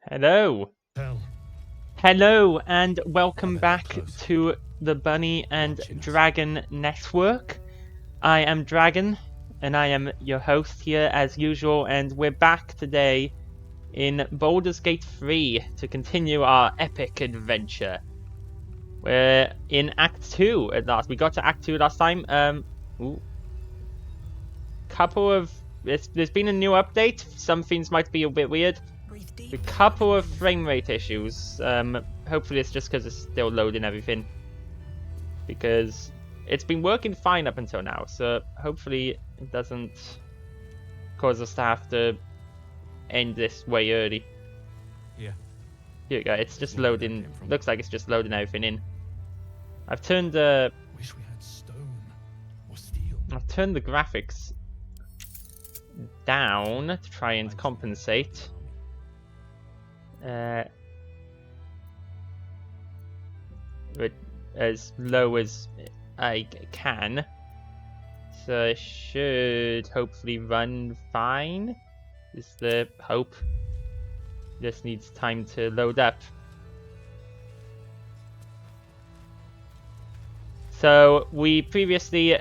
Hello. Hell. Hello and welcome back to the Bunny and Dragon Network. I am Dragon and I am your host here as usual, and we're back today in Baldur's Gate 3 to continue our epic adventure. We're in Act 2 at last. We got to Act 2 last time. There's been a new update. Some things might be a bit weird. A couple of frame rate issues. Hopefully it's just because it's still loading everything. Because it's been working fine up until now, so hopefully it doesn't cause us to have to end this way early. Yeah. Here we go. It's just loading. Looks like it's just loading everything in. I've turned the. Wish we had stone or steel. I've turned the graphics down to try and compensate. But as low as I can, so it should hopefully run fine. Is the hope. Just needs time to load up. So we previously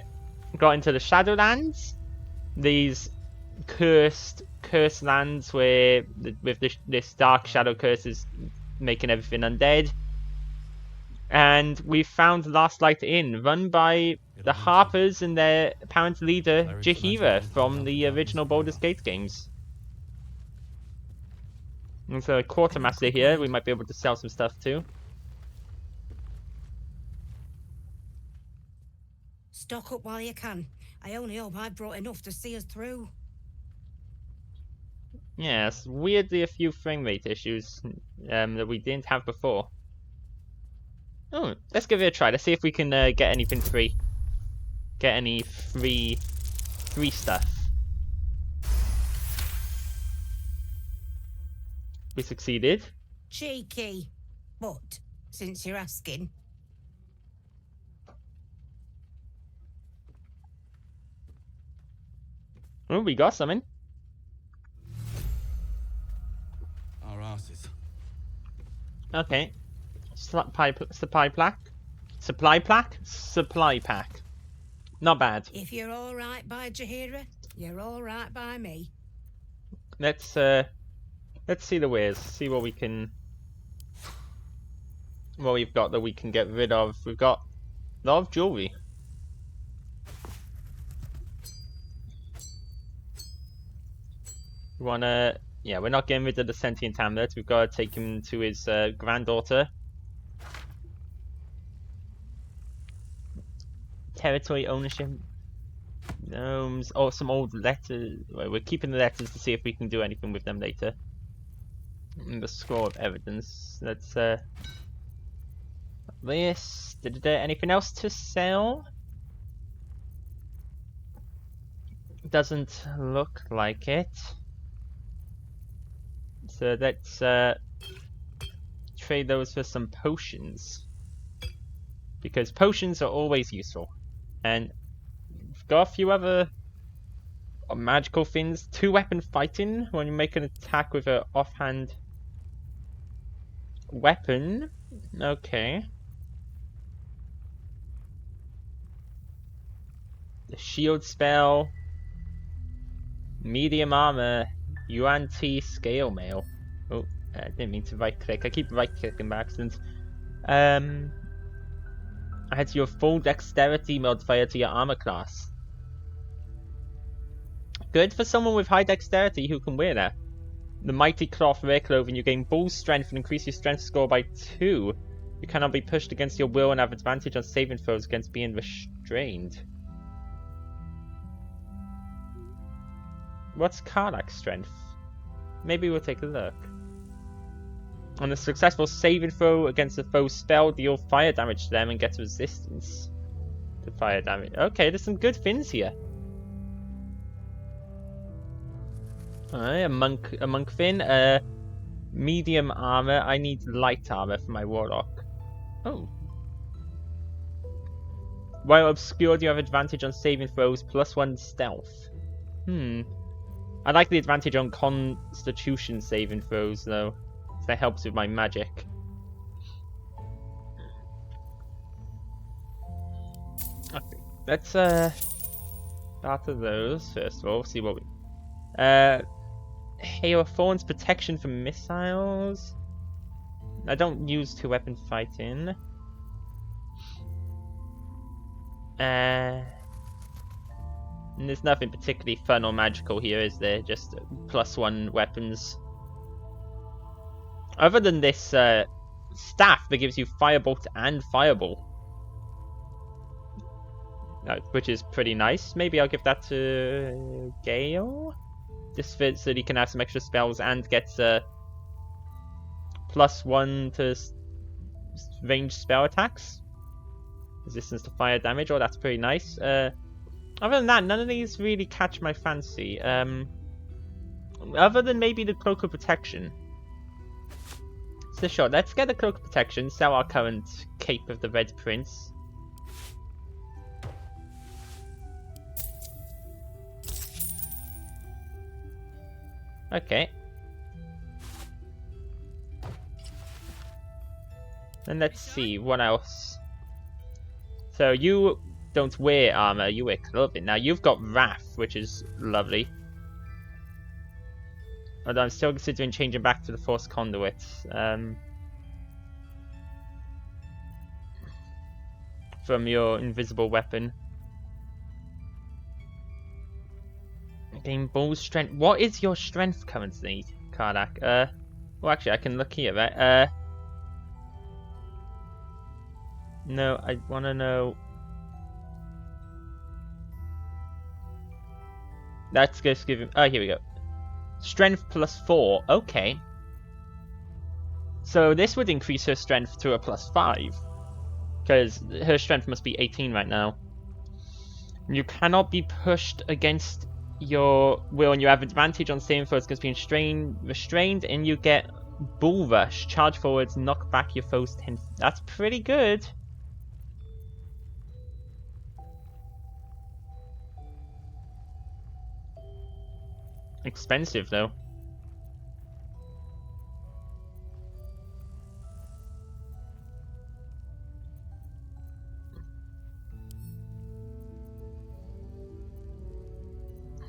got into the Shadowlands, these cursed lands where this dark shadow curse is making everything undead. And we found Last Light Inn, run by the Harpers and their apparent leader, Jaheira, from the original Baldur's Gate games. There's a quartermaster here, we might be able to sell some stuff too. Stock up while you can. I only hope I've brought enough to see us through. Yes, weirdly a few frame rate issues that we didn't have before. Oh, let's give it a try. Let's see if we can get anything free. Get any free stuff. We succeeded. Cheeky. But, since you're asking. Oh, we got something. Our asses. Okay. Supply pack. Supply pack. Not bad. If you're alright by Jaheira, you're alright by me. Let's see the wares. See what we can. What we've got that we can get rid of. We've got a lot of jewelry. We wanna. Yeah, we're not getting rid of the sentient Hamlet. We've got to take him to his granddaughter. Territory ownership. Gnomes. Oh, some old letters. Well, we're keeping the letters to see if we can do anything with them later. And the scroll of evidence. Let's this. Anything else to sell? Doesn't look like it. So let's trade those for some potions. Because potions are always useful. And we've got a few other magical things. 2-weapon fighting when you make an attack with an offhand weapon. Okay. The shield spell. Medium armor. UNT scale mail. Oh, I didn't mean to right click. I keep right clicking by accident. Adds your full dexterity modifier to your armor class. Good for someone with high dexterity who can wear that. The mighty cloth rare clothing, you gain bull strength and increase your strength score by 2. You cannot be pushed against your will and have advantage on saving throws against being restrained. What's Karlachs' strength? Maybe we'll take a look. On a successful saving throw against a foe's spell, deal fire damage to them and get resistance to fire damage. Okay, there's some good things here. Alright, a monk fin. Medium armor. I need light armor for my warlock. Oh. While obscured, you have advantage on saving throws, +1 stealth. I like the advantage on Constitution saving throws, though. That helps with my magic. Okay, let's start with those first of all. See what we. Hail of Thorns, protection from missiles. I don't use 2-weapon fighting. And there's nothing particularly fun or magical here, is there? Just +1 weapons. Other than this staff that gives you Firebolt and Fireball. Which is pretty nice. Maybe I'll give that to Gale. Just so that he can have some extra spells and gets +1 to ranged spell attacks. Resistance to fire damage. Oh, that's pretty nice. Other than that, none of these really catch my fancy. Other than maybe the Cloak of Protection. So sure, let's get the Cloak of Protection, sell our current Cape of the Red Prince. Okay. And let's see, what else? So you don't wear armor, you wear clothing. Now you've got Wrath, which is lovely. Although I'm still considering changing back to the Force Conduit. From your invisible weapon. Gain Bull Strength. What is your strength currently, Karlach? Well actually I can look here, right? No, I wanna know. Let's just give him. Oh, here we go. Strength +4. Okay. So this would increase her strength to a +5. Because her strength must be 18 right now. You cannot be pushed against your will, and you have advantage on saving throws because being restrained, and you get Bull Rush. Charge forwards, knock back your foe's 10. That's pretty good. Expensive though.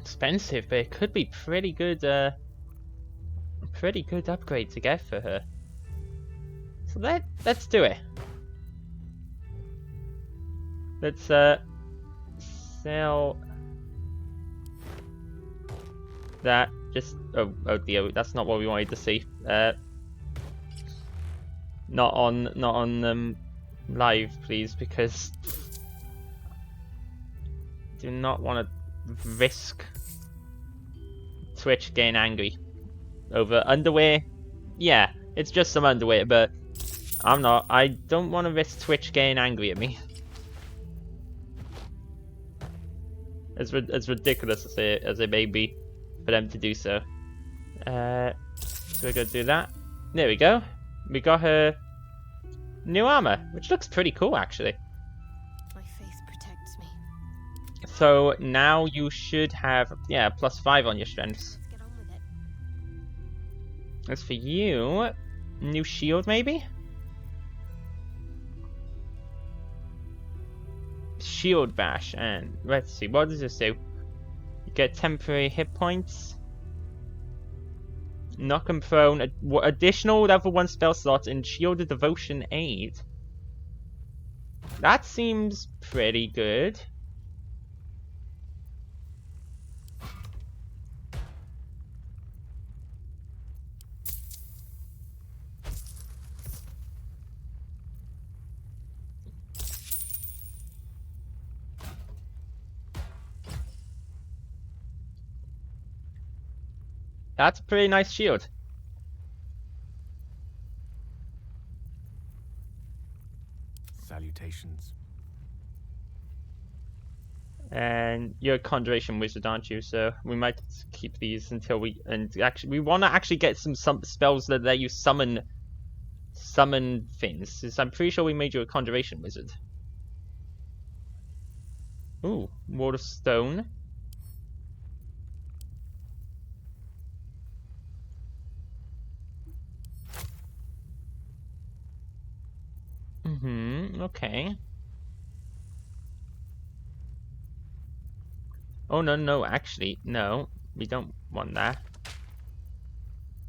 Expensive, but it could be pretty good upgrade to get for her. So let's do it. Let's sell that. Just oh dear, that's not what we wanted to see. Not on live, please, because do not want to risk Twitch getting angry over underwear. Yeah, it's just some underwear, but I don't want to risk Twitch getting angry at me. As ridiculous as it may be for them to do so. So we're gonna do that. There we go. We got her new armor, which looks pretty cool actually. My faith protects me. So now you should have, yeah, +5 on your strengths. Let's get on with it. As for you, new shield maybe? Shield bash, and let's see, what does this do? You get temporary hit points. Knock and prone, additional level 1 spell slots and shield of devotion aid. That seems pretty good. That's a pretty nice shield. Salutations. And you're a conjuration wizard, aren't you? So we might keep these until we we want to actually get some spells that let you summon things. Since I'm pretty sure we made you a conjuration wizard. Ooh, Ward of Stone. Okay. Oh, no, actually, no. We don't want that.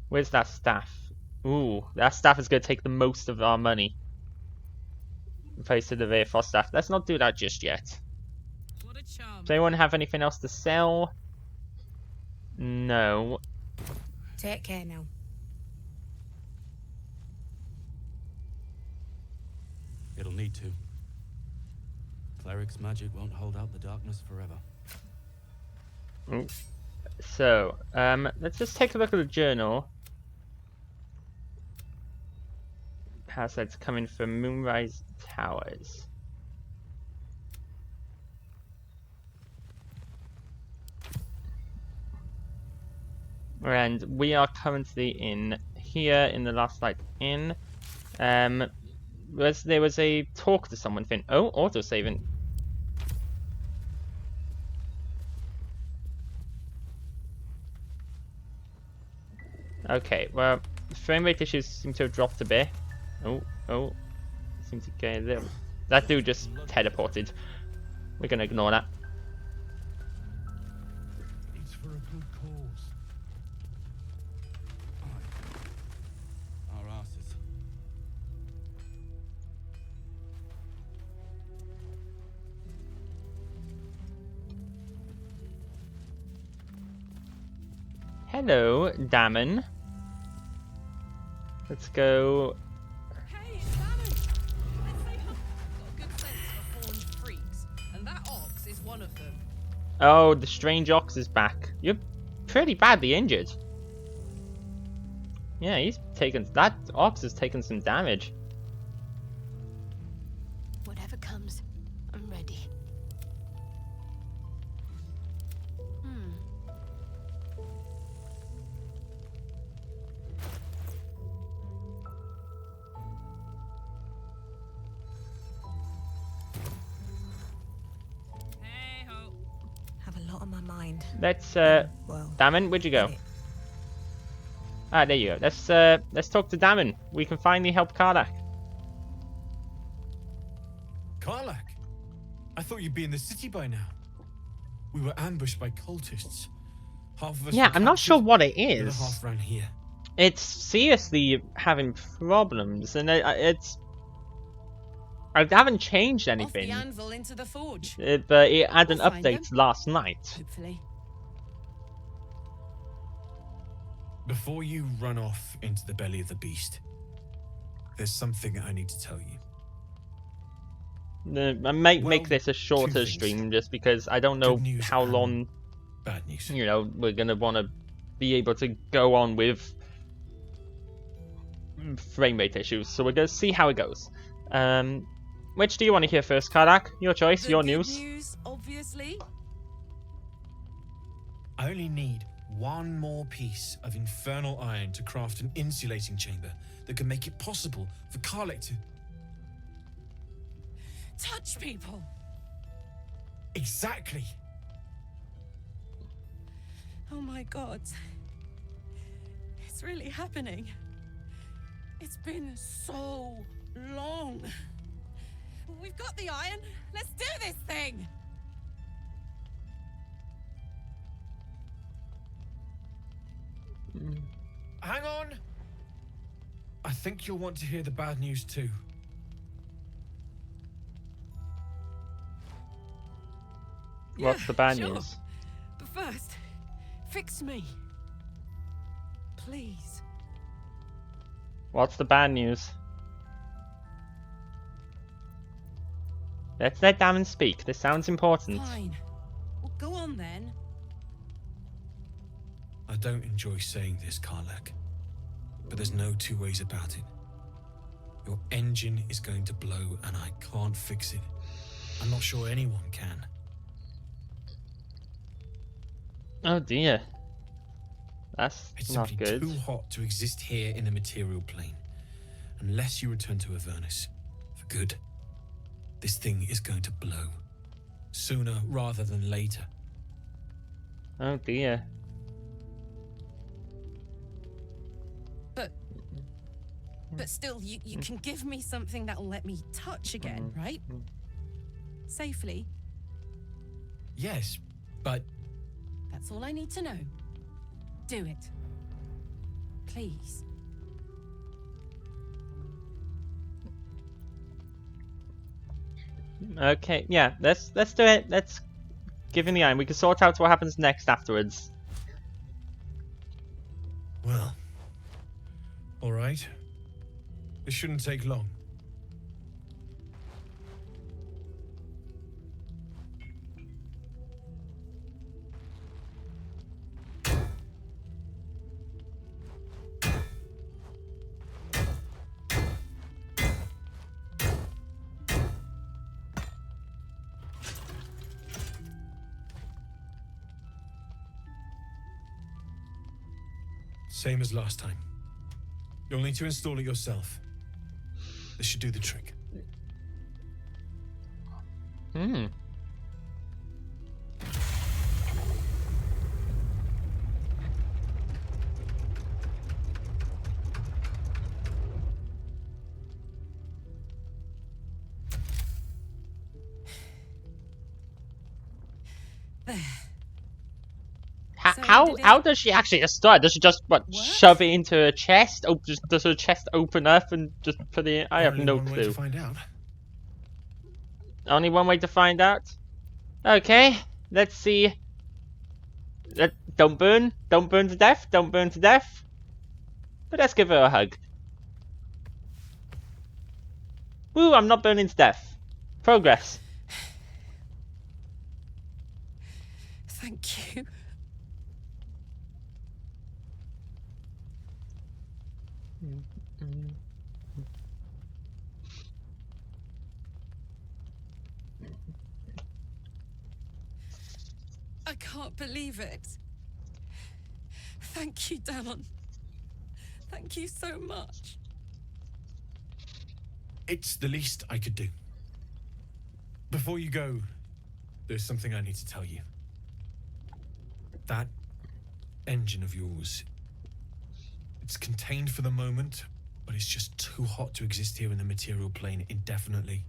Where's that staff? Ooh, that staff is going to take the most of our money. Opposed to the Veil staff. Let's not do that just yet. What a charm. Does anyone have anything else to sell? No. Take care now. It'll need to. Cleric's magic won't hold out the darkness forever. Ooh. So, let's just take a look at the journal. House that's coming from Moonrise Towers. And we are currently in here in the Last Light Inn. There was a talk to someone thing. Oh, autosaving. Okay, well, frame rate issues seem to have dropped a bit. Oh, seem to get a little. That dude just teleported. We're gonna ignore that. It's for a good cause. Our asses. Hello, Damon. Let's go. Hey, it's Damon. Let's say hi. Got a good sense for horned freaks, and that ox is one of them. Oh, the strange ox is back. You're pretty badly injured. Yeah, he's taken. That ox has taken some damage. Whatever comes, I'm ready. Hey ho. Have a lot on my mind. Let's Well, Damon, where'd you go? get it. Ah, there you go. Let's talk to Damon. We can finally help Karlach. Karlach? I thought you'd be in the city by now. We were ambushed by cultists. Half of us Yeah, were I'm not sure captured, what it the other is. half ran here. It's seriously having problems, and I haven't changed Off anything. the anvil into the forge. But it had an We'll find update last night. Hopefully. Before you run off into the belly of the beast, there's something I need to tell you. I might Well, make this a shorter two things. stream just because I don't know Good news how and long, Bad news. we're gonna want to be able to go on with frame rate issues. So we're gonna see how it goes. Which do you want to hear first, Karlach? Your choice, The your good news. obviously. I only need one more piece of infernal iron to craft an insulating chamber that can make it possible for Karlach to... Touch people. Exactly! Oh my god. It's really happening. It's been so long. We've got the iron. Let's do this thing. Hang on! I think you'll want to hear the bad news too. What's the bad sure. news? But first, fix me. Please. What's the bad news? Let's let Damon speak. This sounds important. Fine. Well, go on then. I don't enjoy saying this, Karlach, but there's no two ways about it. Your engine is going to blow and I can't fix it. I'm not sure anyone can. Oh dear. That's It's not simply good. too hot to exist here in the material plane. Unless you return to Avernus for good, this thing is going to blow. Sooner rather than later. Oh dear. But But still, you can give me something that'll let me touch again, right? Safely. Yes, but That's all I need to know. Do it. Please. Okay, yeah, let's do it. Let's give him the iron. We can sort out what happens next afterwards. well, all right. This shouldn't take long. Same as last time. You'll need to install it yourself. This should do the trick. Hmm. There. So How does she actually start? Does she just Work? shove it into her chest? Oh, does her chest open up and just put it in? I have Only no one way clue. to find out. Only one way to find out. Okay, let's see. Don't burn to death, don't burn to death. But let's give her a hug. Woo! I'm not burning to death. Progress. Thank you. I can't believe it. Thank you, Damon. Thank you so much. It's the least I could do. Before you go, there's something I need to tell you. That engine of yours, it's contained for the moment, but it's just too hot to exist here in the material plane indefinitely.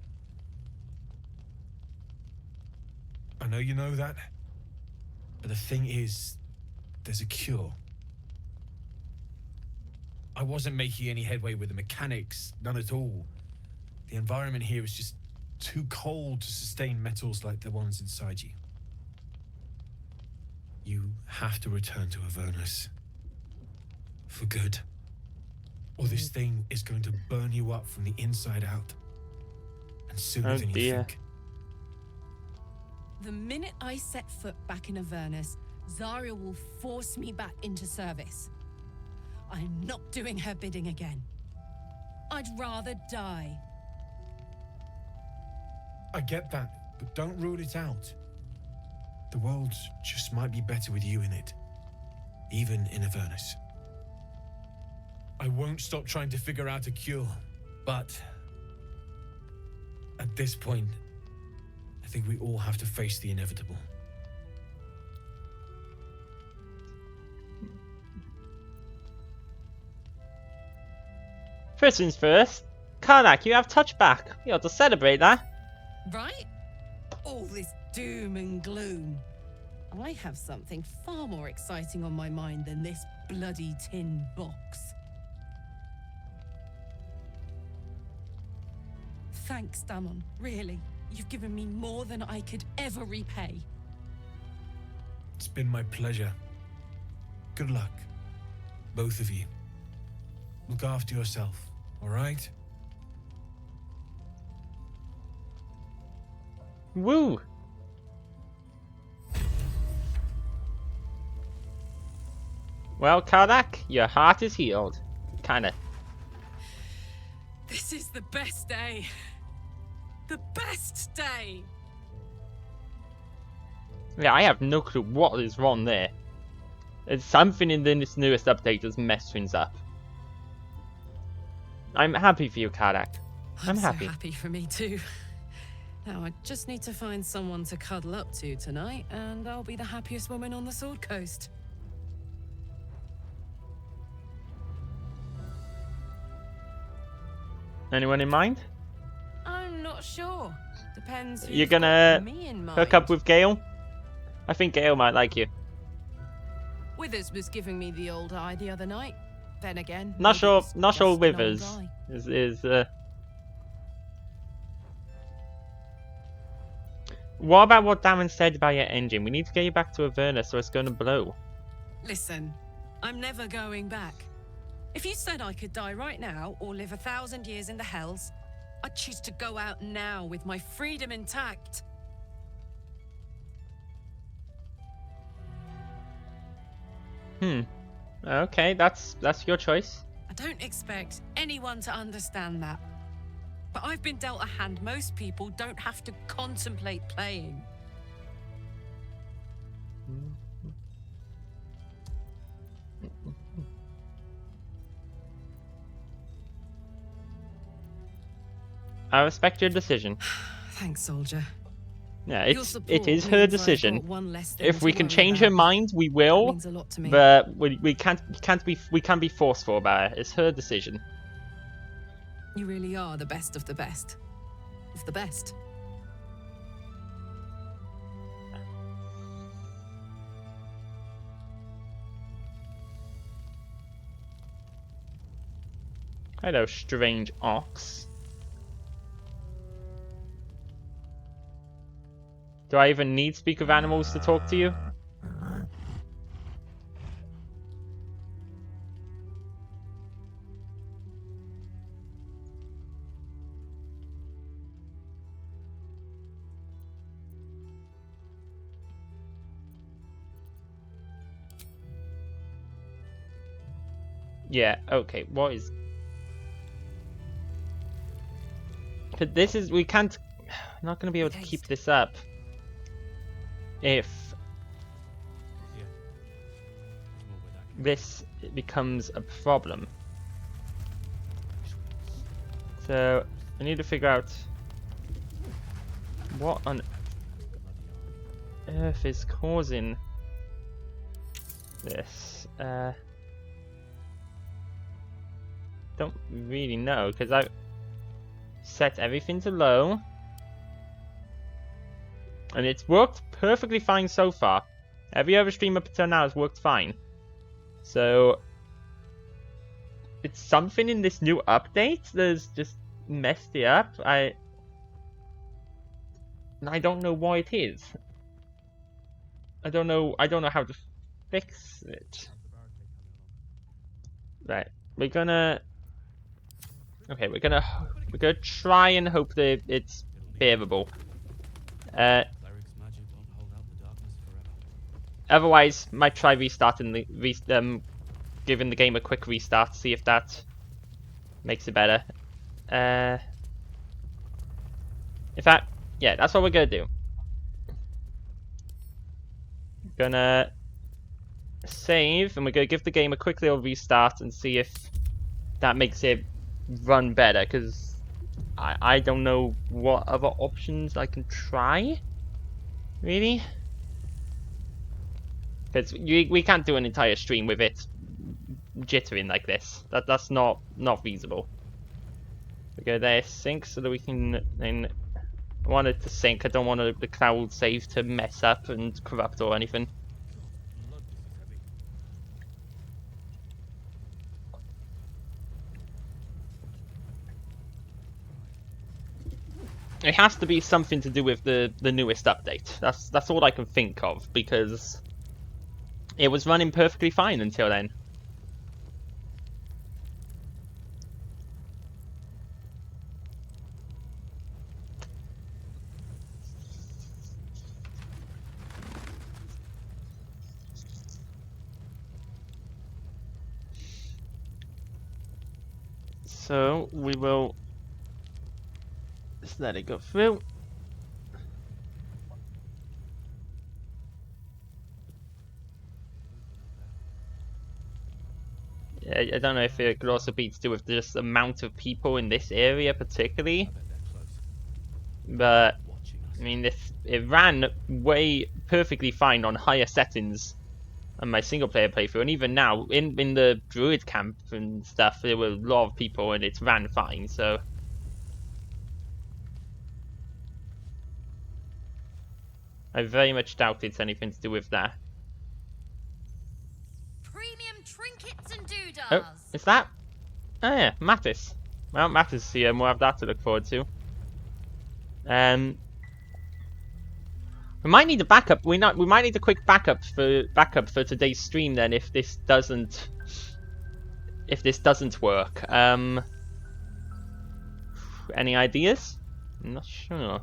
I know you know that, but the thing is, there's a cure. I wasn't making any headway with the mechanics, none at all. The environment here is just too cold to sustain metals like the ones inside you. You have to return to Avernus. For good. Or this thing is going to burn you up from the inside out. And sooner Oh than you dear. think. The minute I set foot back in Avernus, Zarya will force me back into service. I'm not doing her bidding again. I'd rather die. I get that, but don't rule it out. The world just might be better with you in it. Even in Avernus. I won't stop trying to figure out a cure, but at this point, I think we all have to face the inevitable. First things first. Karlach, you have touchback. You ought to celebrate that. Right? All this doom and gloom. I have something far more exciting on my mind than this bloody tin box. Thanks, Damon. Really. You've given me more than I could ever repay. It's been my pleasure. Good luck, both of you. Look after yourself, all right? Woo! Well, Karlach, your heart is healed. Kinda. This is the best day. The best day. Yeah, I have no clue what is wrong there. There's something in this newest update that's messed things up. I'm happy for you, Karlach. I'm happy. So happy for me too. Now I just need to find someone to cuddle up to tonight, and I'll be the happiest woman on the Sword Coast. Anyone in mind? I'm not sure. Depends who's You're gonna got me in mind. hook up with Gale? I think Gale might like you. Withers was giving me the old eye the other night. Then again, Not maybe sure. it's Not sure. just an old Withers eye. is. What about what Darren said about your engine? We need to get you back to Avernus, or it's going to blow. Listen, I'm never going back. If you said I could die right now or live 1,000 years in the hells, I'd choose to go out now with my freedom intact. Okay, that's your choice. I don't expect anyone to understand that. But I've been dealt a hand most people don't have to contemplate playing. I respect your decision. Thanks, soldier. Yeah, Your it support is her means I've decision. got one less thing If to we can worry change her about. mind, we That will. means a lot to me. But we can't be forceful about it. It's her decision. You really are the best of the best. Of the best. Hello, strange ox. Do I even need speak of animals to talk to you? Yeah, okay, what is... But this is... we can't... we're not going to be able to keep this up. If Yeah. There's more where that can this becomes a problem. So, I need to figure out... what on earth is causing this? Don't really know, because I set everything to low. And it's worked perfectly fine so far. Every other stream up until now has worked fine. So, it's something in this new update that's just messed it up. I don't know why it is. I don't know how to fix it. Right, we're gonna try and hope that it's bearable. Cleric's magic won't hold out the darkness forever. Otherwise, might try restarting giving the game a quick restart, see if that makes it better. In fact, yeah, that's what we're gonna do. Gonna save, and we're gonna give the game a quick little restart and see if that makes it run better, because I don't know what other options I can try, really. Because we can't do an entire stream with it jittering like this. That's not feasible. We go there, sync, so that we can then... I want it to sync. I don't want the cloud save to mess up and corrupt or anything. Blood, this is heavy. It has to be something to do with the newest update. That's all I can think of, because it was running perfectly fine until then. So we will just let it go through. Yeah, I don't know if it could also be to do with just the amount of people in this area particularly, I bet they're close. but Watching us. I mean, it ran way perfectly fine on higher settings on my single player playthrough, and even now in the druid camp and stuff, there were a lot of people and it ran fine. So I very much doubt it's anything to do with that. Premium trinkets and Oh, doodahs. is that? Oh yeah, Mattis. Well, Mattis is here, and we'll have that to look forward to. We might need a backup. We might need a quick backup for today's stream then, if this doesn't work. Any ideas? I'm not sure.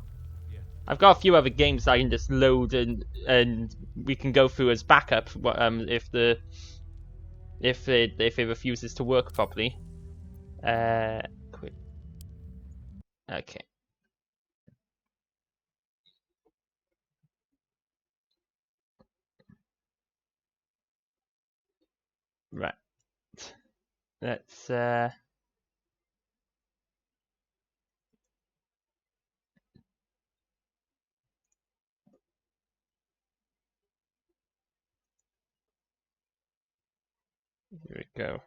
Yeah. I've got a few other games I can just load and we can go through as backup. If it refuses to work properly. Quick. Okay. Right. Let's here we go.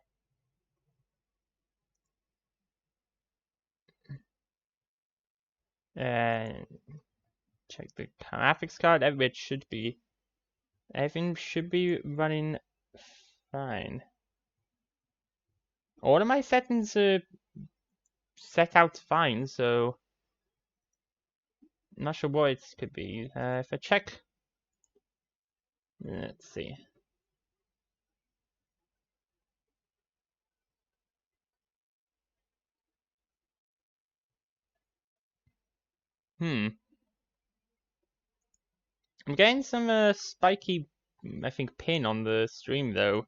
And check the graphics card. Everything should be running fine. All of my settings are set out fine, so I'm not sure what it could be. If I check, let's see. I'm getting some spiky, I think, ping on the stream though.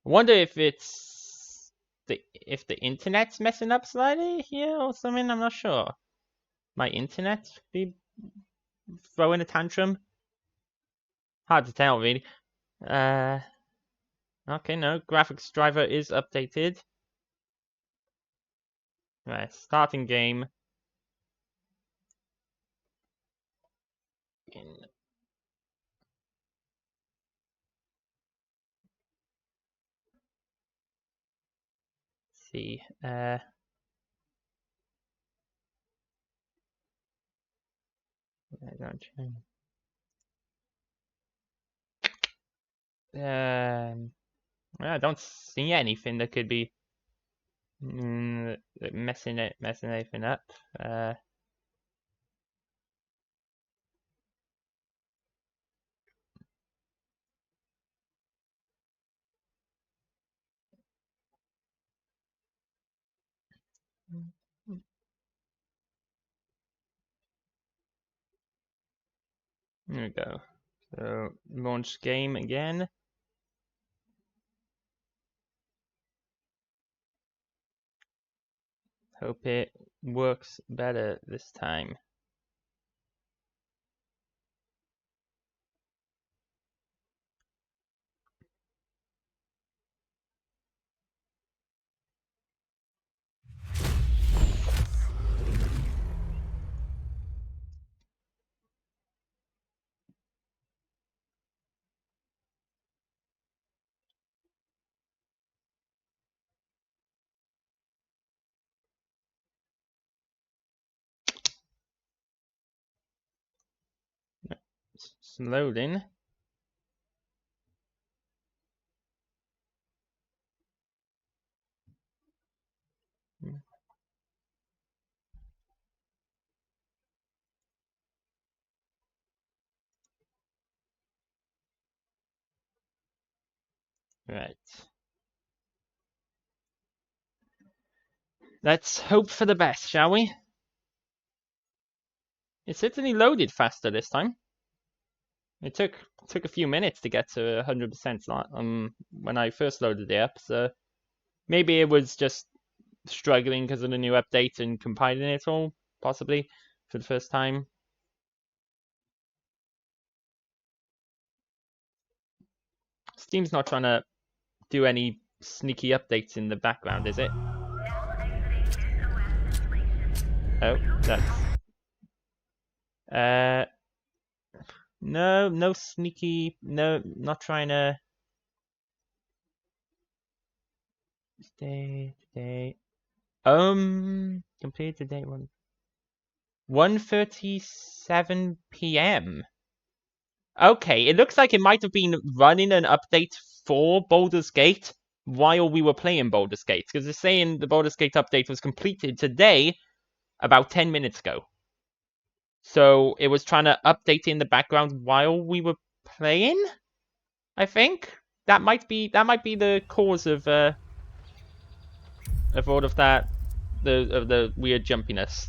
I wonder if it's if the internet's messing up slightly here or something. I'm not sure. My internet be throwing a tantrum. Hard to tell, really. Okay, no, graphics driver is updated. Right, starting game. Let's see. I don't change. I don't see anything that could be messing anything up. There we go. So launch game again. Hope it works better this time. It's loading. Right. Let's hope for the best, shall we? It certainly loaded faster this time. It took a few minutes to get to 100% when I first loaded it up, so maybe it was just struggling because of the new update and compiling it all, possibly, for the first time. Steam's not trying to do any sneaky updates in the background, is it? Oh, that's... No sneaky... No, not trying to... Today... Completed today, 1:37 p.m. Okay, it looks like it might have been running an update for Baldur's Gate while we were playing Baldur's Gate, because it's saying the Baldur's Gate update was completed today, about 10 minutes ago. So it was trying to update in the background while we were playing. I think that might be the cause of all of that, the weird jumpiness.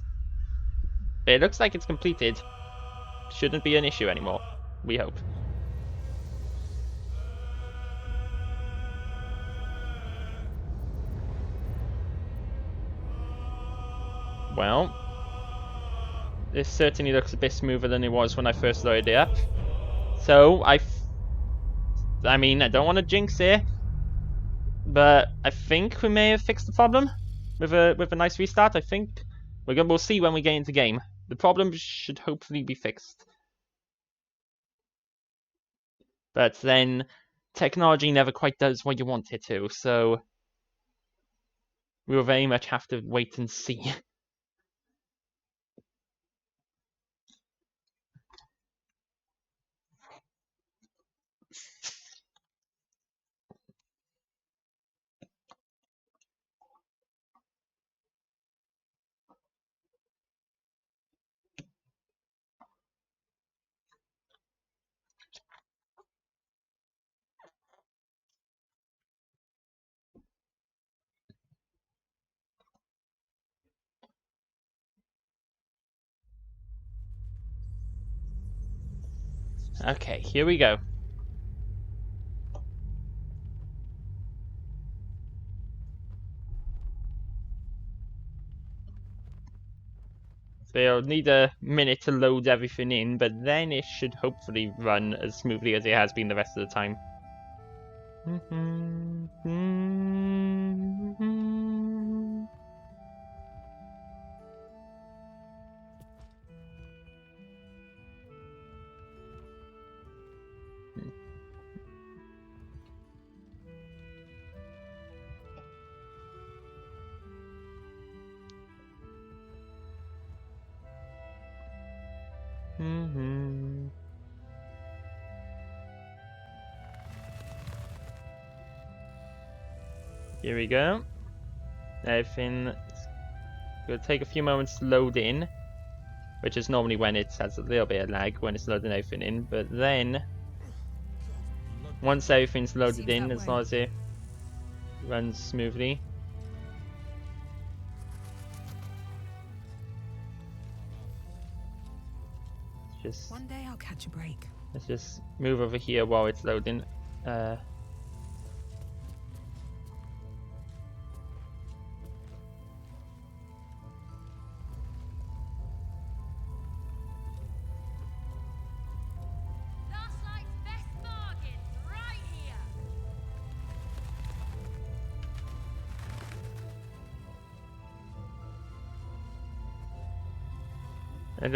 But it looks like it's completed. Shouldn't be an issue anymore. We hope. Well, this certainly looks a bit smoother than it was when I first loaded it up. So I mean, I don't want to jinx it, but I think we may have fixed the problem with a nice restart. I think we'll see when we get into game. The problem should hopefully be fixed. But then technology never quite does what you want it to, so we will very much have to wait and see. Okay, here we go. They'll need a minute to load everything in, but then it should hopefully run as smoothly as it has been the rest of the time. Here we go. Everything will take a few moments to load in, which is normally when it has a little bit of lag when it's loading everything in, but then once everything's loaded in, as long as it runs smoothly. One day I'll catch a break. Let's just move over here while it's loading. Last night's best bargains right here. And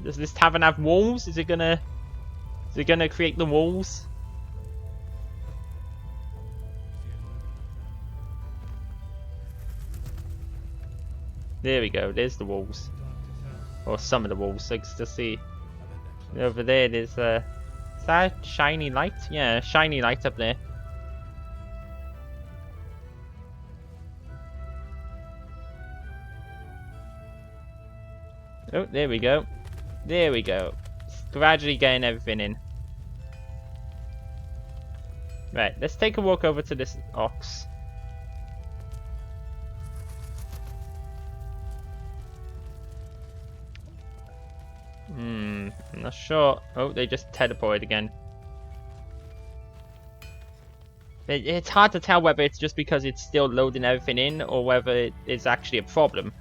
does this tavern have walls? Is it gonna create the walls? There we go. There's the walls, or some of the walls. So to see over there, there's is that a shiny light? Yeah, shiny light up there. Oh, there we go. There we go. Gradually getting everything in. Right, let's take a walk over to this ox. I'm not sure. Oh, they just teleported again. It's hard to tell whether it's just because it's still loading everything in or whether it's actually a problem.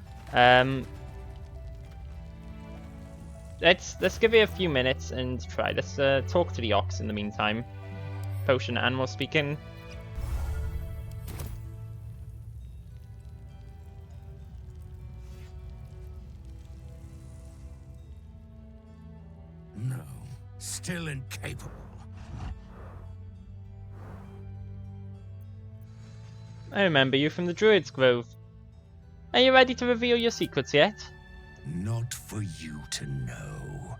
Let's give it a few minutes and try. Let's talk to the ox in the meantime. Potion animal speaking. No, still incapable. I remember you from the Druid's Grove. Are you ready to reveal your secrets yet? Not for you to know.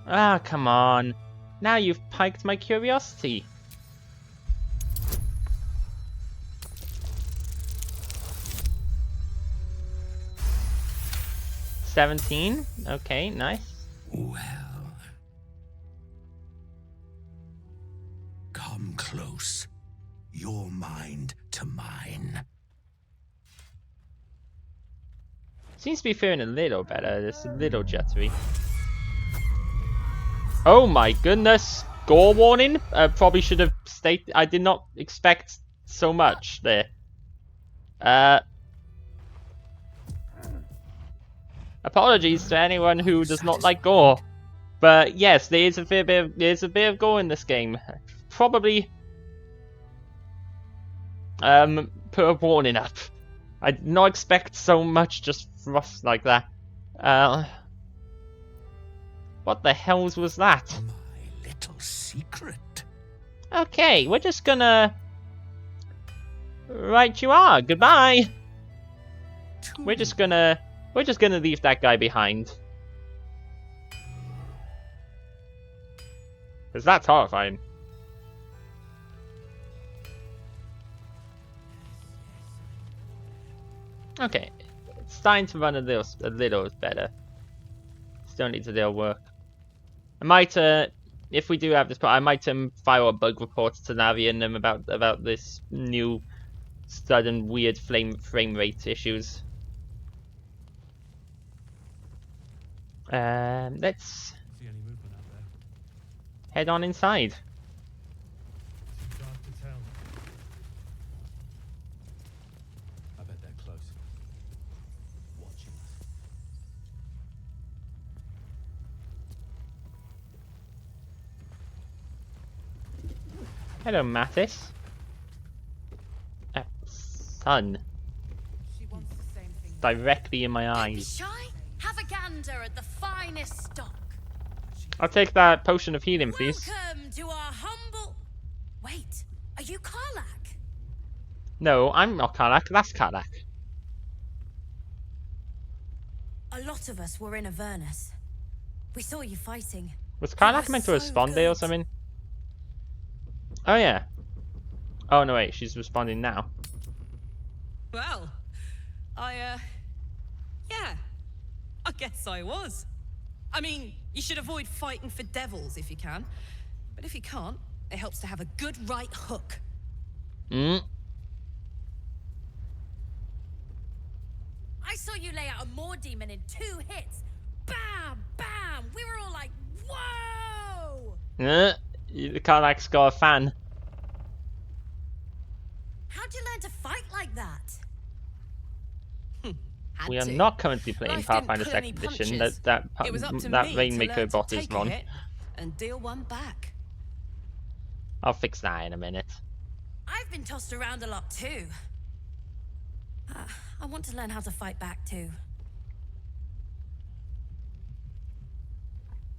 Ah, come on. Now you've piqued my curiosity. $17? Okay, nice. Well. Come close. Your mind to mine. Seems to be feeling a little better, just a little jittery. Oh my goodness! Gore warning? Probably should have stated. I did not expect so much there. Apologies to anyone who does not like gore. But yes, there's a bit of gore in this game. Probably put a warning up. I did not expect so much just thrust like that. What the hells was that? My little secret. Okay, we're just gonna... Right you are, goodbye! We're just gonna leave that guy behind. Cause that's horrifying. Okay, it's starting to run a little better. Still needs a little work. I might, if we do have this, I might file a bug report to Navi and them about this new sudden weird frame rate issues. Let's See any movement out there? head on inside. Too dark to tell. I bet they're close. Watching us. Hello, Mattis. Sun. She wants the same thing. Directly in my Don't be eyes. shy. Have a gander at the finest stock. I'll take that potion of healing, please. Welcome to our humble. Wait, are you Karlach? No, I'm not Karlach. That's Karlach. A lot of us were in Avernus. We saw you fighting. Was Karlach meant to respond there or something? Oh yeah. Oh no, wait, she's responding now. Well, yeah, I guess I was. I mean, you should avoid fighting for devils if you can. But if you can't, it helps to have a good right hook. Hmm. I saw you lay out a Moor demon in 2 hits. Bam, bam. We were all like, whoa! Karlach's got a fan. How'd you learn to fight like that? Had We are to. not currently playing Life didn't Pathfinder pull any 2nd edition. punches. That It was up to me to Rainmaker learn to bot is take a wrong. hit and deal one back. I'll fix that in a minute. I've been tossed around a lot too. I want to learn how to fight back too.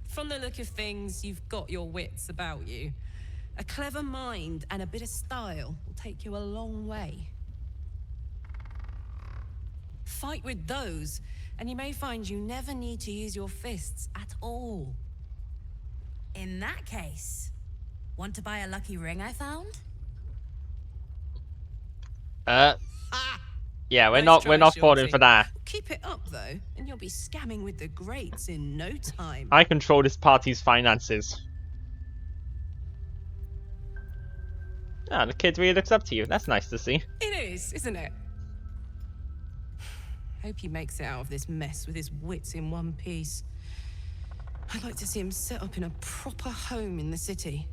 From the look of things, you've got your wits about you. A clever mind and a bit of style will take you a long way. Fight with those, and you may find you never need to use your fists at all. In that case, want to buy a lucky ring I found? Yeah, we're Nice not try, falling Shorty. for that. Keep it up, though, and you'll be scamming with the greats in no time. I control this party's finances. Ah, the kid really looks up to you. That's nice to see. It is, isn't it? Hope he makes it out of this mess with his wits in one piece. I'd like to see him set up in a proper home in the city.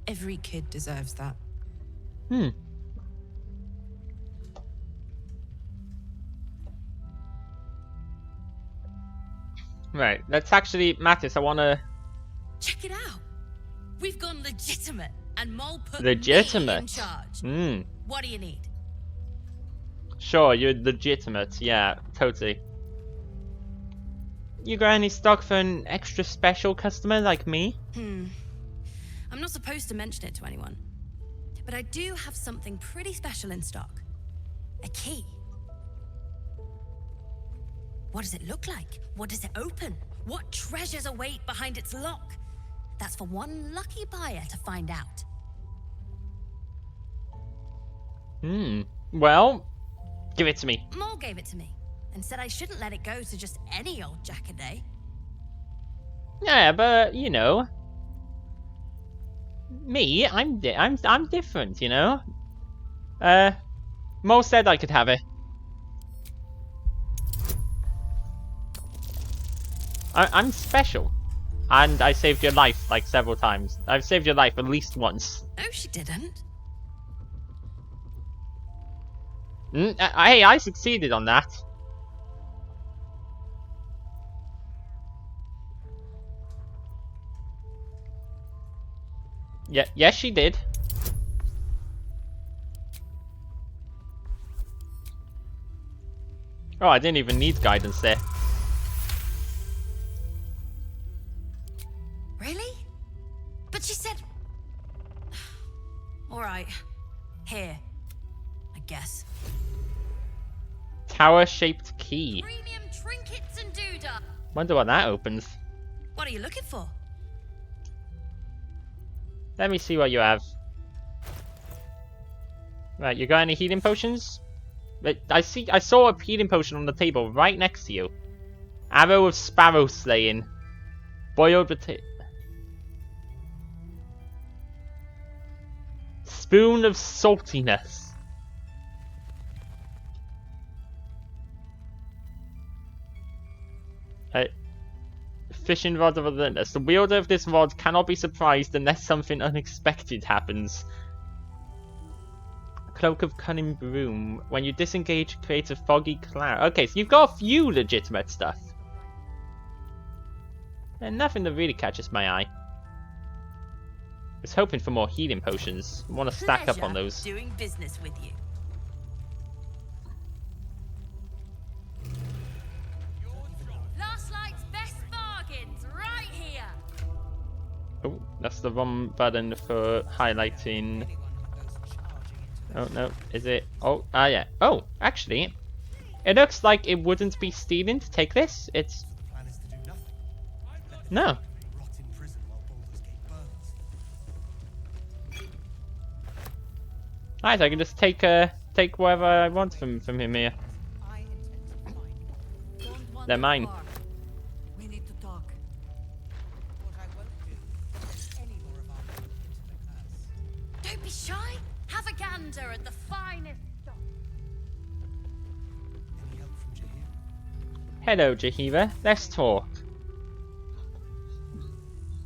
Every kid deserves that. Hmm. Right, let's actually... Mattis, I wanna... Check it out. We've gone legitimate, and Mole put Legitimate? me in charge. Hmm. What do you need? Sure, you're legitimate. Yeah, totally. You got any stock for an extra special customer like me? I'm not supposed to mention it to anyone, but I do have something pretty special in stock. A key. What does it look like? What does it open? What treasures await behind its lock? That's for one lucky buyer to find out. Well, give it to me. Mole gave it to me and said I shouldn't let it go to just any old jackaday. Yeah, but you know, me, I'm different, you know. Mo said I could have it. I'm special, and I saved your life like several times. I've saved your life at least once. No, she didn't. Hey, I succeeded on that. Yeah, yes, she did. Oh, I didn't even need guidance there. Really? But she said... Alright. Here. I guess. Tower-shaped key. Premium trinkets and doodah. Wonder what that opens. What are you looking for? Let me see what you have. Right, you got any healing potions? I saw a healing potion on the table right next to you. Arrow of sparrow slaying. Boiled potato. Spoon of saltiness. Fishing rod of relentless. The wielder of this rod cannot be surprised unless something unexpected happens. Cloak of cunning broom. When you disengage, creates a foggy cloud. Okay, so you've got a few legitimate stuff. And nothing that really catches my eye. I was hoping for more healing potions. I want to stack up on those. Doing business with you. Last night's best bargains right here. Oh, that's the wrong button for highlighting. Oh no, is it? Oh, yeah. Oh, actually, it looks like it wouldn't be stealing to take this. It's no. Nice, I can just take whatever I want from him here. They're mine. We need to talk. What I won't do is any more of our into the curse. Don't be shy. Have a gander at the finest stock. Any help from Jahir? Hello, Jahira. Let's talk.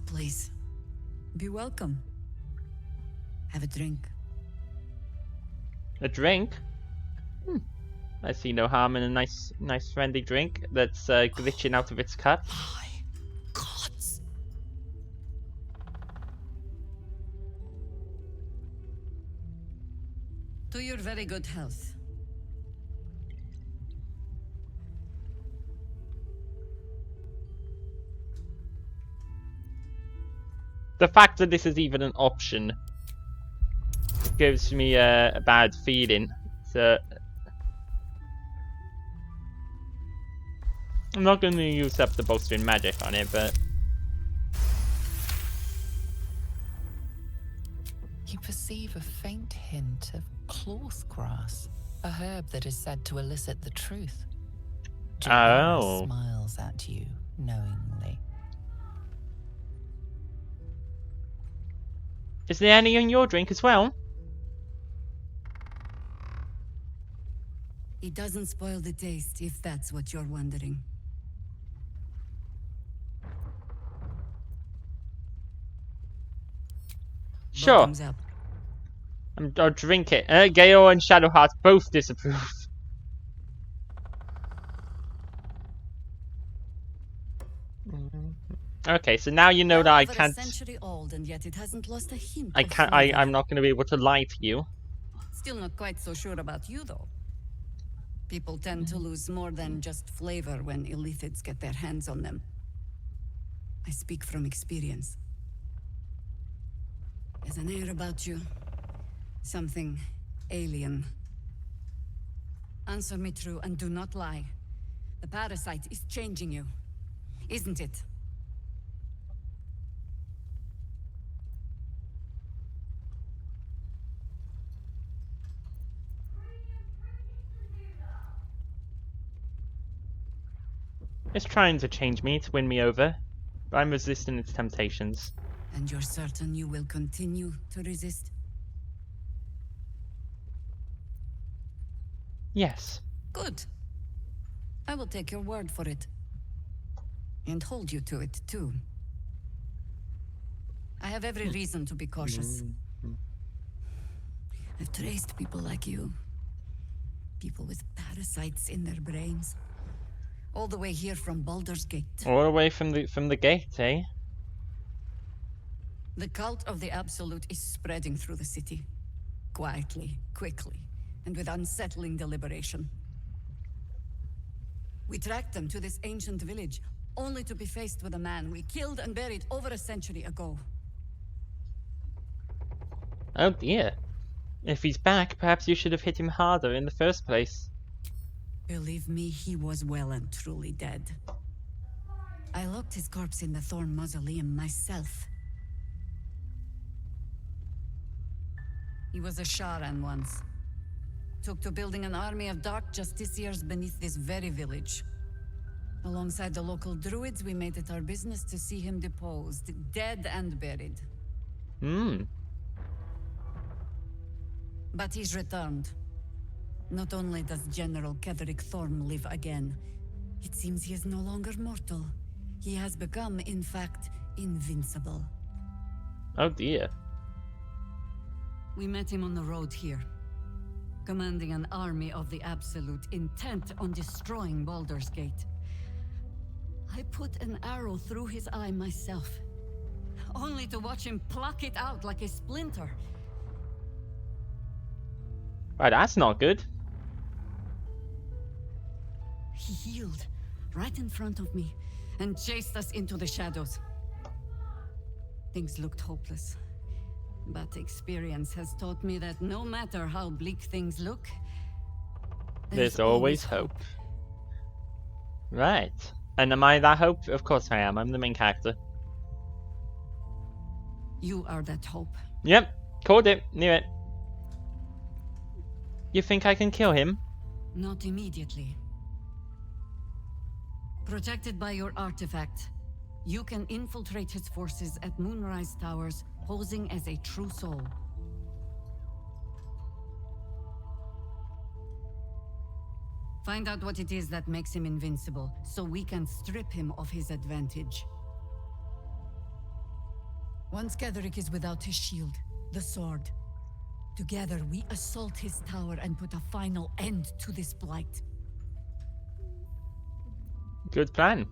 Please, be welcome. Have a drink. A drink? I see no harm in a nice friendly drink that's glitching out of its cup. My gods! To your very good health. The fact that this is even an option gives me a bad feeling. So I'm not going to use up the bowstring magic on it, but You perceive a faint hint of cloth grass, a herb that is said to elicit the truth. Jahira Oh. smiles at you knowingly. is there any in your drink as well? It doesn't spoil the taste, if that's what you're wondering. Sure, Bottoms up. I'll drink it. Gale and Shadowheart both disapprove. Okay, so now you know that I Over can't. A century old, and yet it hasn't lost a hint. I of can't. flavor. I'm not going to be able to lie to you. Still not quite so sure about you, though. People tend to lose more than just flavor when illithids get their hands on them. I speak from experience. There's an air about you. Something alien. Answer me true and do not lie. The parasite is changing you. isn't it? It's trying to change me, to win me over, but I'm resisting its temptations. And you're certain you will continue to resist? Yes. Good. I will take your word for it. And hold you to it, too. I have every reason to be cautious. I've traced people like you. People with parasites in their brains. All the way here from Baldur's Gate. All the way from the gate, eh? The cult of the Absolute is spreading through the city. Quietly, quickly, and with unsettling deliberation. We tracked them to this ancient village, only to be faced with a man we killed and buried over a century ago. Oh dear. If he's back, perhaps you should have hit him harder in the first place. Believe me, he was well and truly dead. I locked his corpse in the Thorn Mausoleum myself. He was a Sharan once. Took to building an army of dark justiciars beneath this very village. Alongside the local druids, we made it our business to see him deposed, dead and buried. But he's returned. Not only does General Ketheric Thorm live again, it seems he is no longer mortal. He has become, in fact, invincible. Oh dear. We met him on the road here, commanding an army of the Absolute, intent on destroying Baldur's Gate. I put an arrow through his eye myself, only to watch him pluck it out like a splinter. Right, that's not good. He healed, right in front of me, and chased us into the shadows. Things looked hopeless. But experience has taught me that no matter how bleak things look, There's always hope. Right. And am I that hope? Of course I am. I'm the main character. You are that hope. Yep. Called it. Knew it. You think I can kill him? Not immediately. Protected by your artifact, you can infiltrate his forces at Moonrise Towers, posing as a true soul. Find out what it is that makes him invincible, so we can strip him of his advantage. Once Ketheric is without his shield, the sword, together we assault his tower and put a final end to this blight. Good plan.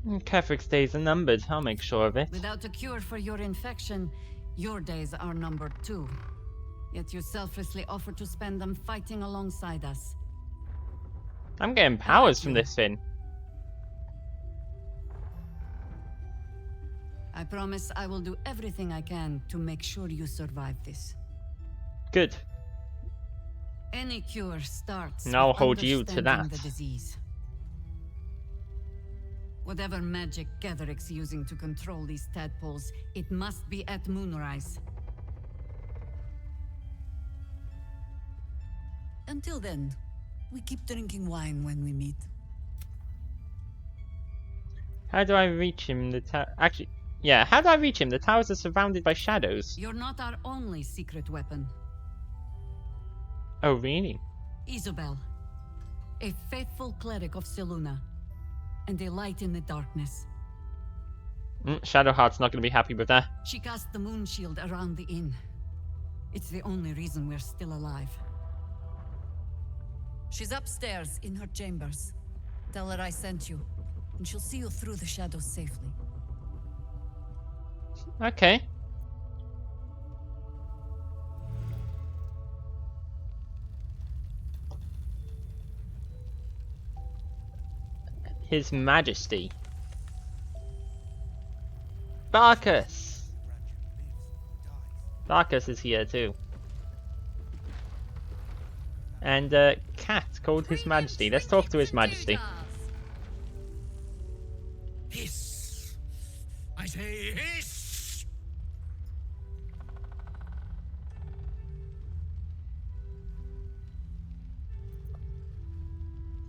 Kethric's days are numbered. I'll make sure of it. Without a cure for your infection, your days are numbered too. Yet you selflessly offer to spend them fighting alongside us. I'm getting powers from this thing. I promise I will do everything I can to make sure you survive this. Good. Any cure starts And I'll with hold you to understanding that. the disease. Whatever magic Ketheric's using to control these tadpoles, it must be at Moonrise. Until then, we keep drinking wine when we meet. How do I reach him? Actually, yeah. How do I reach him? The towers are surrounded by shadows. You're not our only secret weapon. Oh, really? Isobel, a faithful cleric of Selûne, and a light in the darkness. Shadowheart's not going to be happy with that. She cast the moon shield around the inn. It's the only reason we're still alive. She's upstairs in her chambers. Tell her I sent you, and she'll see you through the shadows safely. Okay. His Majesty. Barkus! Barkus is here too. and a cat called His Majesty. Let's talk to His Majesty. Hiss! I say hiss!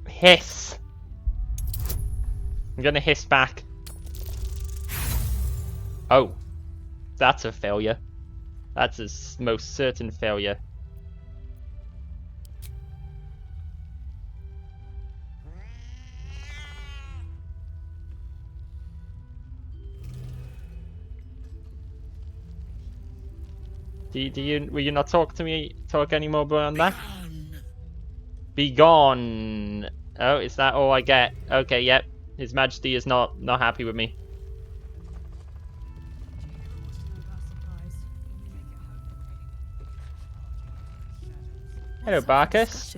Hiss. I'm gonna hiss back. Oh, that's a failure. That's a most certain failure. Will you not talk anymore beyond that? Be gone. Oh, is that all I get? Okay, yep. His Majesty is not happy with me. Hello, Barkus.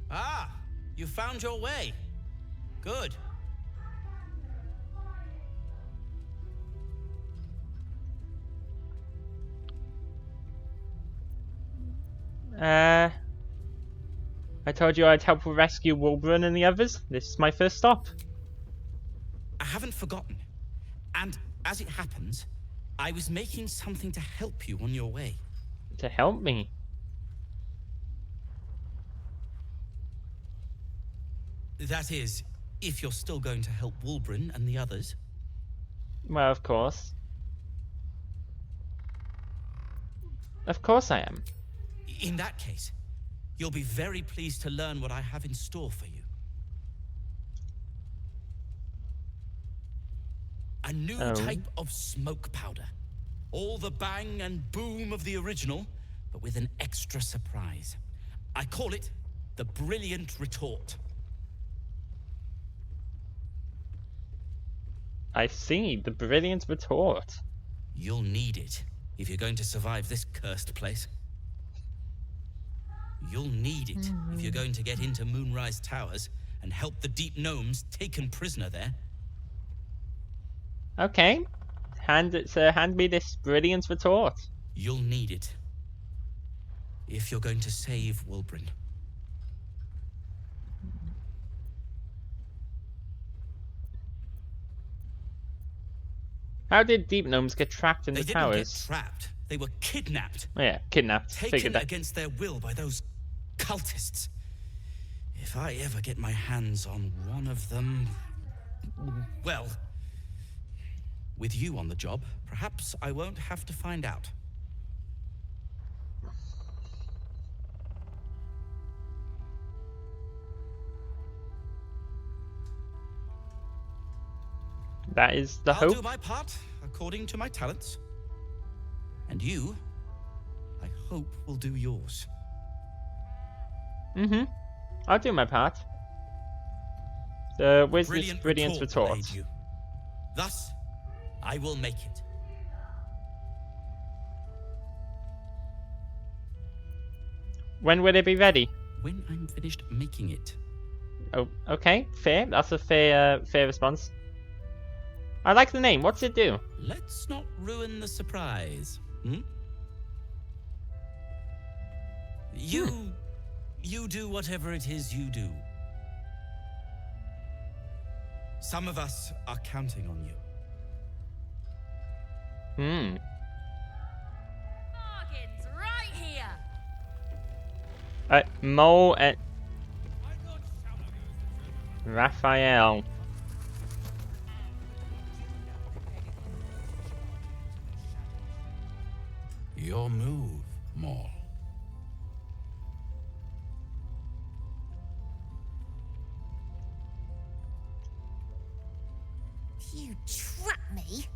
Ah, you found your way. Good. I told you I'd help rescue Wolverine and the others. This is my first stop. I haven't forgotten. And as it happens, I was making something to help you on your way. To help me? That is, if you're still going to help Wolverine and the others. Well, of course. Of course I am. In that case, you'll be very pleased to learn what I have in store for you. A new type of smoke powder. All the bang and boom of the original, but with an extra surprise. I call it the Brilliant Retort. I see, the Brilliant Retort. You'll need it if you're going to survive this cursed place. You'll need it if you're going to get into Moonrise Towers and help the Deep Gnomes taken prisoner there. Okay. Hand me this Brilliant Retort. You'll need it if you're going to save Wolverine. How did Deep Gnomes get trapped in They the didn't towers? get trapped. They were kidnapped. Oh, yeah, kidnapped. Figured Taken that. against their will by those cultists. If I ever get my hands on one of them... Well, with you on the job, perhaps I won't have to find out. That is the I'll hope. do my part according to my talents. And you, I hope, will do yours. Mm-hmm. I'll do my part. Where's this Brilliant Retort? will aid you. Thus, I will make it. When will it be ready? When I'm finished making it. Oh, okay. Fair. That's a fair response. I like the name. What's it do? Let's not ruin the surprise. You do whatever it is you do. Some of us are counting on you. Bargains right here. Mo and Raphael. Your move, Maul. You trapped me?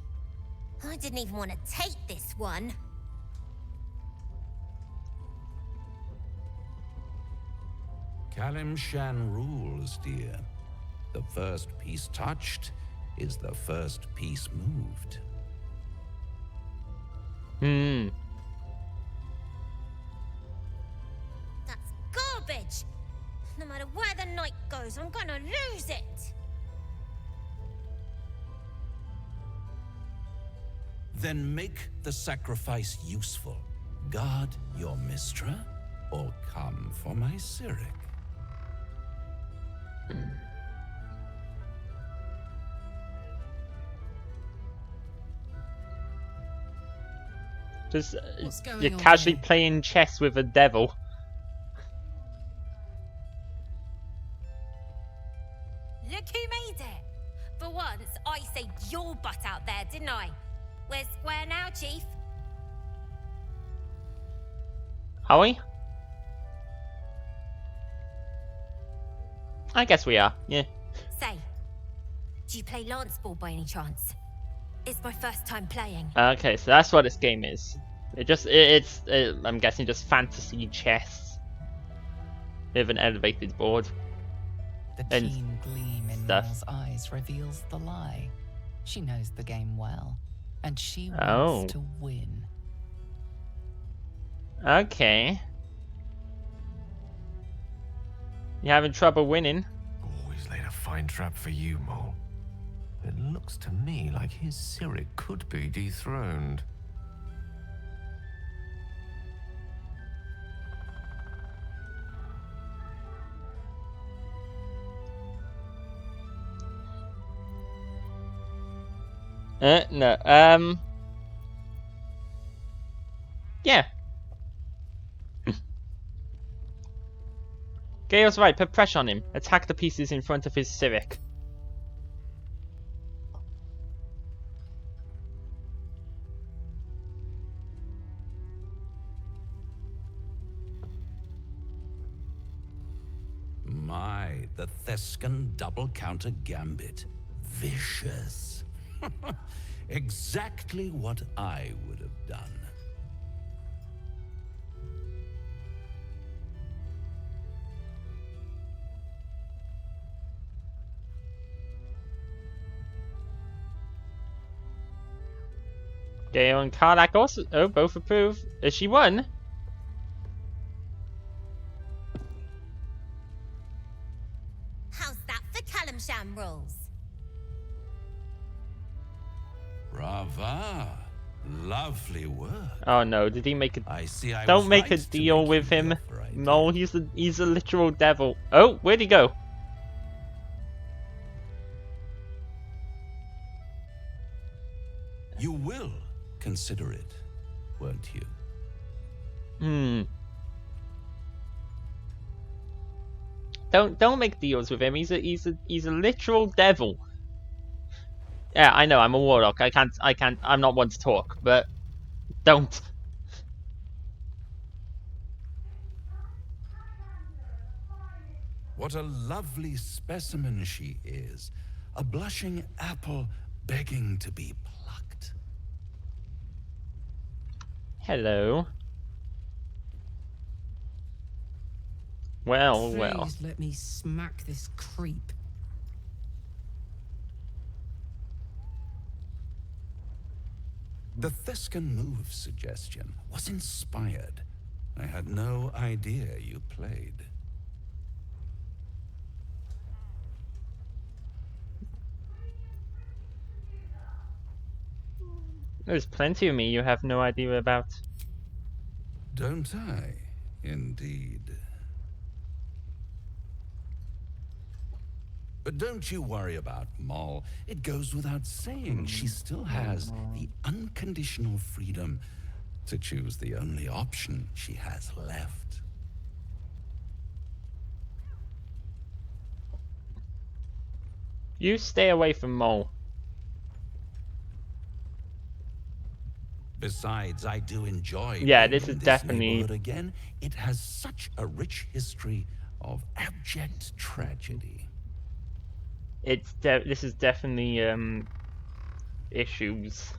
I didn't even want to take this one. Kalimshan rules, dear. The first piece touched is the first piece moved. That's garbage! No matter where the night goes, I'm gonna lose it! Then make the sacrifice useful. Guard your Mistra, or come for my Cyric. Just What's going you're on casually here? playing chess with a devil. Look who made it. For once, I saved your butt out there, didn't I? We're square now, Chief. Are we? I guess we are. Yeah. Say, do you play lance ball by any chance? It's my first time playing. Okay, so that's what this game is. It's I'm guessing just fantasy chess with an elevated board. The And keen gleam in stuff. Maul's eyes reveals the lie. She knows the game well, and she Oh. wants to win. Okay. You having trouble winning? Always laid a fine trap for you, Mole. It looks to me like his Cyric could be dethroned. No. Yeah. Gale's right. Put pressure on him. Attack the pieces in front of his Cyric. My, the Thescan double counter gambit. Vicious. Exactly what I would have done. Gale and Karlach also both approve. Has she won? How's that for Kalimsham rules? Brava. Lovely work. Oh no! Did he make a? I see I Don't was make right a to deal make with you him. the offer I No, did. he's a literal devil. Oh, where'd he go? You will consider it, won't you? Hmm. Don't make deals with him. He's a literal devil. Yeah, I know. I'm a warlock. I can't. I'm not one to talk. But don't. What a lovely specimen she is. A blushing apple begging to be plucked. Hello. Well, well. Please let me smack this creep. The Thescan move suggestion was inspired. I had no idea you played. There's plenty of me you have no idea about. Don't I? Indeed. But don't you worry about Moll. It goes without saying she still has the unconditional freedom to choose the only option she has left. You stay away from Mole. Besides, I do enjoy Yeah, being this in is definitely- neighborhood again. It has such a rich history of abject tragedy. This is definitely issues.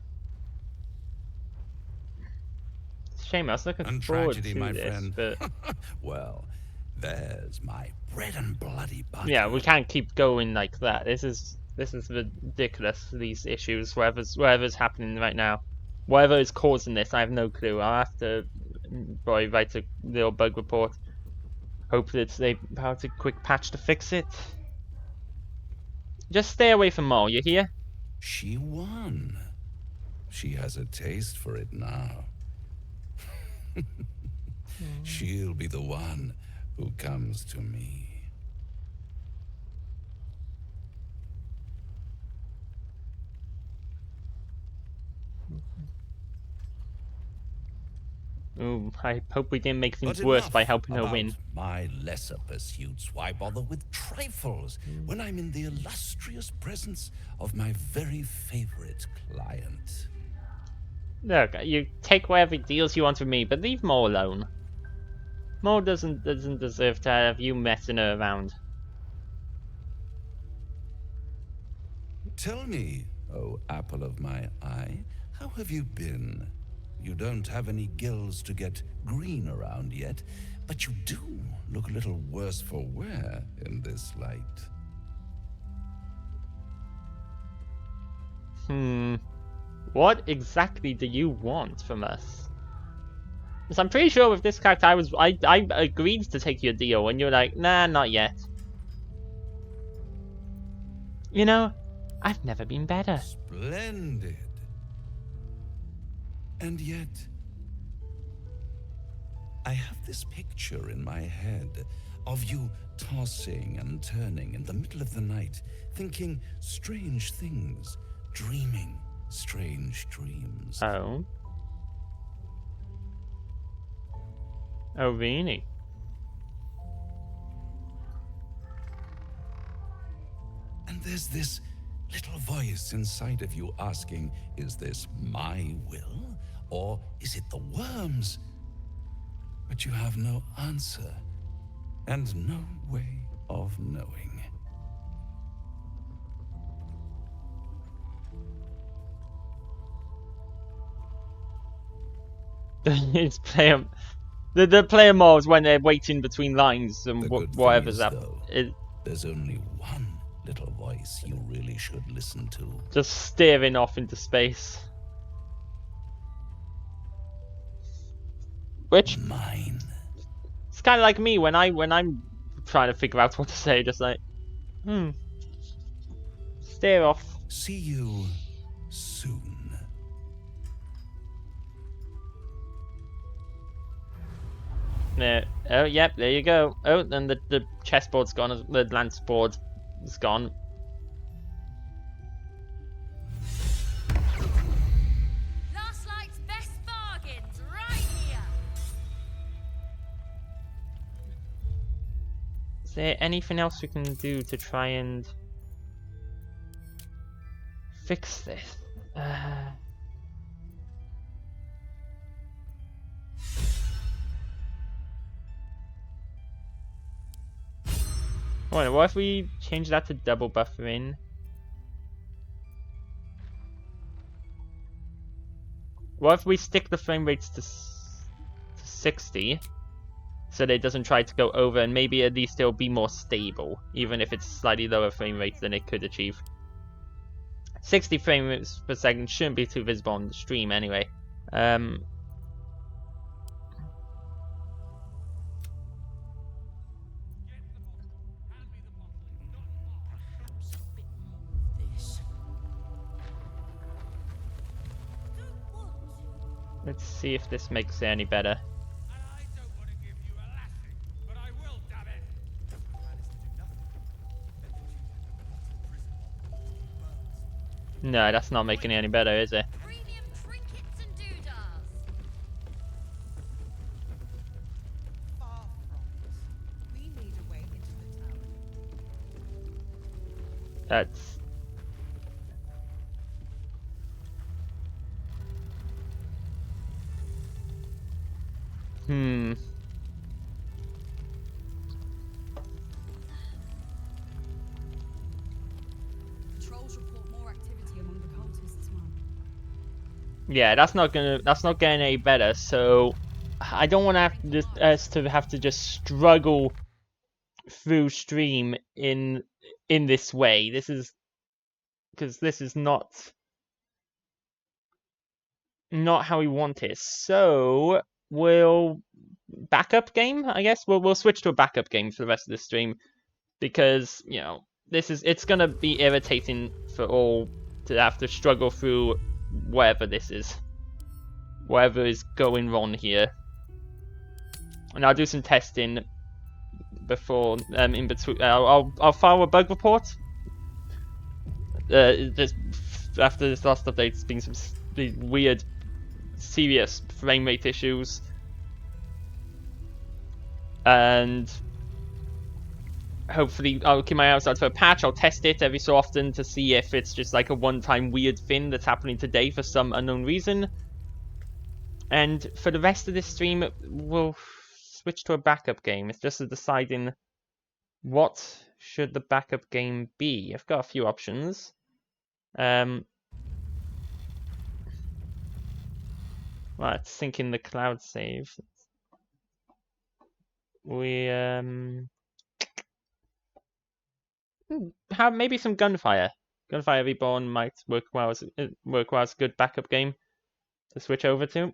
It's a shame. I was looking And forward tragedy, to my this, friend. but Well, there's my bread and bloody butter. yeah, we can't keep going like that. This is ridiculous. These issues, whatever's happening right now, whatever is causing this, I have no clue. I'll have to probably write a little bug report. Hope that they have a quick patch to fix it. Just stay away from Mole. You hear? She won. She has a taste for it now. She'll be the one who comes to me. Ooh, I hope we didn't make things But worse by enough helping her about win. my lesser pursuits. Why bother with trifles when I'm in the illustrious presence of my very favorite client? Look, you take whatever deals you want from me, but leave Mo alone. Mo doesn't deserve to have you messing her around. Tell me, oh apple of my eye, how have you been? You don't have any gills to get green around yet, but you do look a little worse for wear in this light. What exactly do you want from us? Because I'm pretty sure with this character I agreed to take your deal and you're like, nah, not yet. You know, I've never been better. Splendid. And yet, I have this picture in my head of you tossing and turning in the middle of the night, thinking strange things, dreaming strange dreams. Oh. Oh, really? And there's this little voice inside of you asking, is this my will? Or is it the worms? But you have no answer and no way of knowing. It's player. The player mobs when they're waiting between lines and whatever's up. There's only one little voice you really should listen to. Just staring off into space. Which mine. It's kind of like me when I'm trying to figure out what to say, just like, stare off. See you soon. Yeah. Oh, yep. There you go. Oh, then the chessboard's gone. The lance board is gone. Last night's best bargains, right here. Is there anything else we can do to try and fix this? Wait, what if we change that to double buffering? What if we stick the frame rates to 60, so that it doesn't try to go over, and maybe at least it'll be more stable, even if it's slightly lower frame rates than it could achieve. 60 frames per second shouldn't be too visible on the stream anyway. Let's see if this makes it any better. No, that's not making it any better, is it? Premium trinkets and doodahs. Far from it. We need a way into the town. That's... Patrols report more activity among the cultists, Mom. Yeah, that's not getting any better. So I don't want us to have to just struggle through stream in this way. This is because this is not how we want it. So we'll backup game, I guess. We'll switch to a backup game for the rest of the stream, because it's gonna be irritating for all to have to struggle through whatever this is. Whatever is going wrong here. And I'll do some testing before, in between. I'll file a bug report. Just after this last update, it's been some weird, serious frame rate issues. And hopefully I'll keep my eyes out for a patch. I'll test it every so often to see if it's just like a one-time weird thing that's happening today for some unknown reason. And for the rest of this stream, we'll switch to a backup game. It's just deciding what should the backup game be. I've got a few options. Right, syncing the cloud save. We have maybe some Gunfire. Gunfire Reborn might work well as a good backup game to switch over to.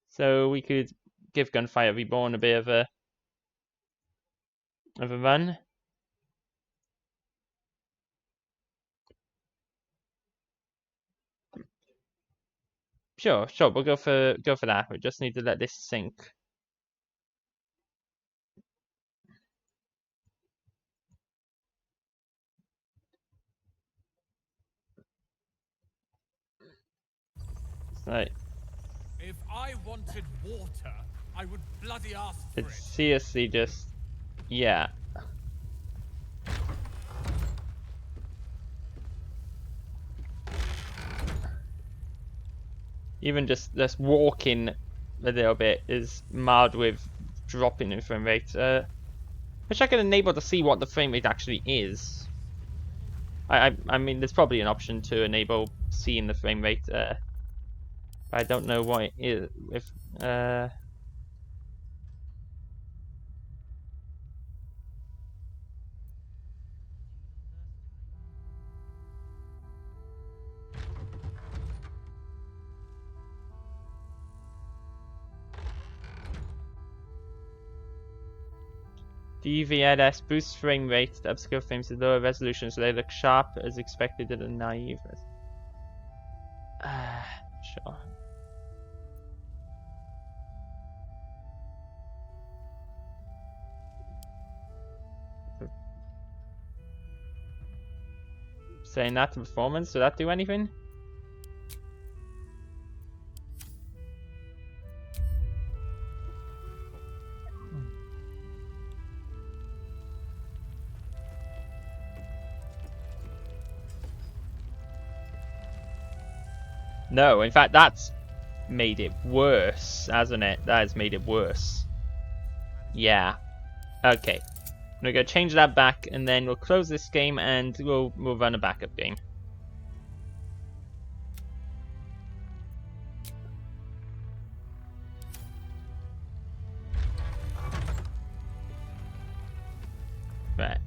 So we could give Gunfire Reborn a bit of a run. Sure, we'll go for that. We just need to let this sync. Right. If I wanted water, I would bloody ask for It's seriously just, yeah. Even just walking a little bit is marred with dropping in frame rate. Wish I could enable to see what the frame rate actually is. I mean, there's probably an option to enable seeing the frame rate. But I don't know what it is. If DVLS boosts frame rate to upscale frames to lower resolution so they look sharp as expected in a naive. Sure. Saying that to performance, did that do anything? No, in fact, that's made it worse, hasn't it? That has made it worse. Yeah. Okay. We're gonna change that back, and then we'll close this game, and we'll run a backup game. Right.